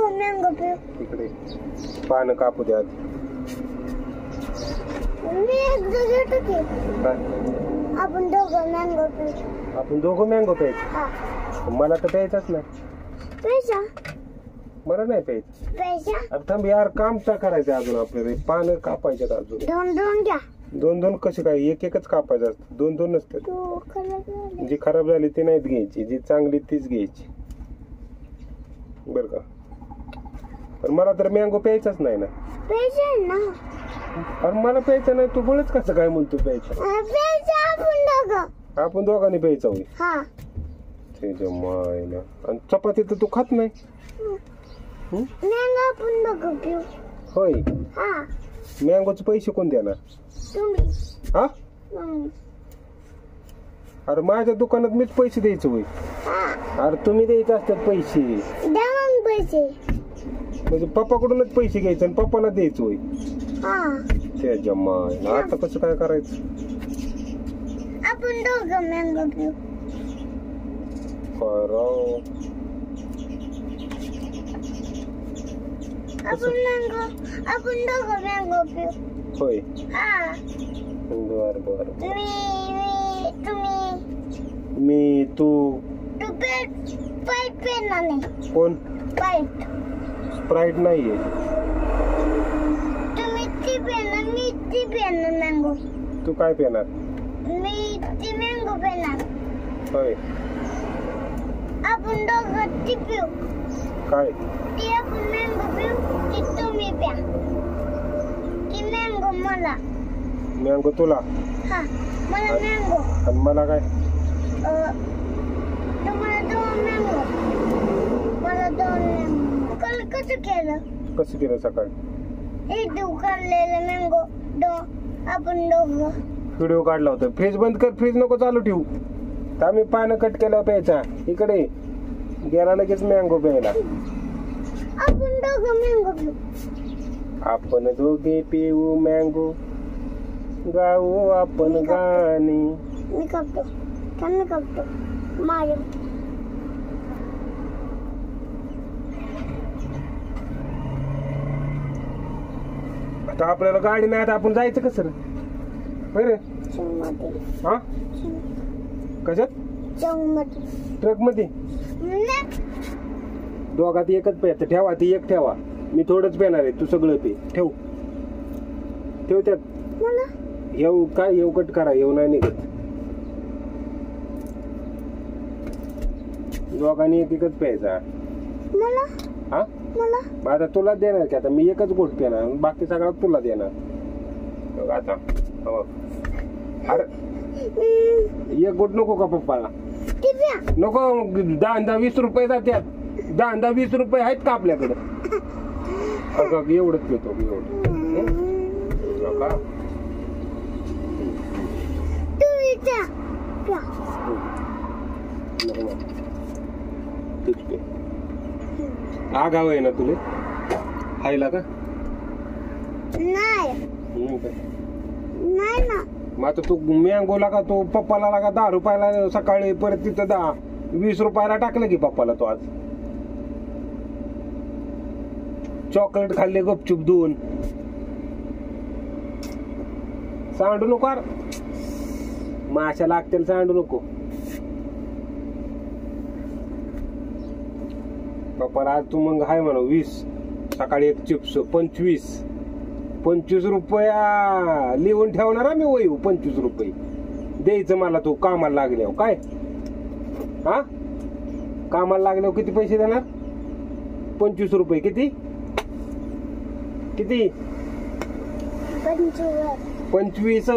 दोघं मँगो पिऊ. इकडे पानं कापू द्या. मी एकदा घेतो की. आपण दोघं मँगो पिऊ. आपण दोघं मँगो प्यायचं. हा. मला तर प्यायचाच नाही. पैसा मला नाही प्यायचं. पैसा अरे थांब यार, काम तर करायचं अजून आपल्याला. पानं कापायचे अजून. दोन दोन घ्या. दोन दोन कसे काय? एक एकच कापायचं असतं. दोन दोन नसतात. तू खराब झाली. जी खराब झाली ती नाहीत घ्यायची, जी चांगली तीच घ्यायची बर का. पण मला तर मँगो प्यायचाच नाही ना. पैसा ना. अरे मला प्यायचं नाही. तू बोलच कसं काय म्हणतो प्यायचं? पैसा आपण दोघं. आपण दोघांनी प्यायचं होई. हा. त्याच्या मायला. आणि चपाती तर तू खात नाही. मँगो आपण दोघं पिऊ. होय. हा. मँगोचे पैसे कोण देणार? तुम्ही. हा. मग. अरे माझ्या दुकानात मीच पैसे द्यायचे होय. हा. अरे तुम्ही द्यायचे असतात पैसे. द्या मग पैसे. म्हणजे पप्पाकडूनच पैसे घ्यायचे आणि पप्पाला द्यायचं होय. हा. त्याच्या मायला. आता कसं काय करायचं? आपण दोघं मँगो पिऊ. काय राव. आपण दोघं मँगो पिऊ. होय. हा. बर बर. तुम्ही मी तू पाईप पेणार नाही. कोण? पाईप. स्प्राईट नाहीये. तुम्ही ती पेणार, मी ती पेणार मँगो. तू काय पिणार? मी ती मँगो पेणार. होय. आपण दोघं ती पिऊ. काय? ती आपण मँगो पिऊ, ती तुम्ही प्या. ती मँगो मला. मँगो तुला? हा. मला मँगो. आणि मला काय? तुम्हाला दोन मँगो. मला दोन मँगो. काल कसं केलं? कसं केलं सकाळी? हे दुकानलेलं मँगो आपण दोघं. व्हिडिओ काढला होता. फ्रीज बंद कर. फ्रीज नको चालू ठेवू. तर आम्ही पानं कट केल्यावर प्यायचा. इकडे गेला लगेच मँगो प्यायला. आपण दोघं मँगो पिऊ. आपण दोघे पिऊ मँगो, गाऊ आपण गाणी. मी कापतो. मी कापतो. माझे. आता आपल्याला गाडी नाही. आता आपण जायचं कसं रे? बरे. हा. कशात? ट्रक मध्ये. दोघात एकच प्यायचं. ठेवा ती एक ठेवा. मी थोडंच पेणार आहे. तू सगळं पे. ठेव ठेव त्यात. येऊ काय येऊ कट करा. येऊ नाही निघत. दोघांनी एक एकच प्यायचा. हा. आता तुला देणार की? आता मी एकच गोट पेणार. बाकी सगळा तुला देणार. आता अरे एक गोट नको का पप्पाला? नको. 10-20 रुपये जात्यात. 10-20 रुपये आहेत का आपल्याकडे? एवढंच पेतो. एवढं आगाव आहे ना तुले? खायला का? नाही ना. मग आता तू मँगो लागा. तो पप्पाला लागा 10 रुपयाला सकाळी. परत तिथं 10-20 रुपयाला टाकलं की पप्पाला तो आज. चॉकलेट खाल्ले गपचूप 2. सांडू नको. माशा लागतील. सांडू नको. पप्पाला आज तू मग हाय म्हणा 20. सकाळी एक चिप्स 25 रुपया लिहून ठेवणार मी वही. 25 रुपये द्यायचं मला. तू कामाला लागल्यावर काय? हा. कामाला लागल्यावर किती पैसे देणार? 25 रुपये. किती? 25.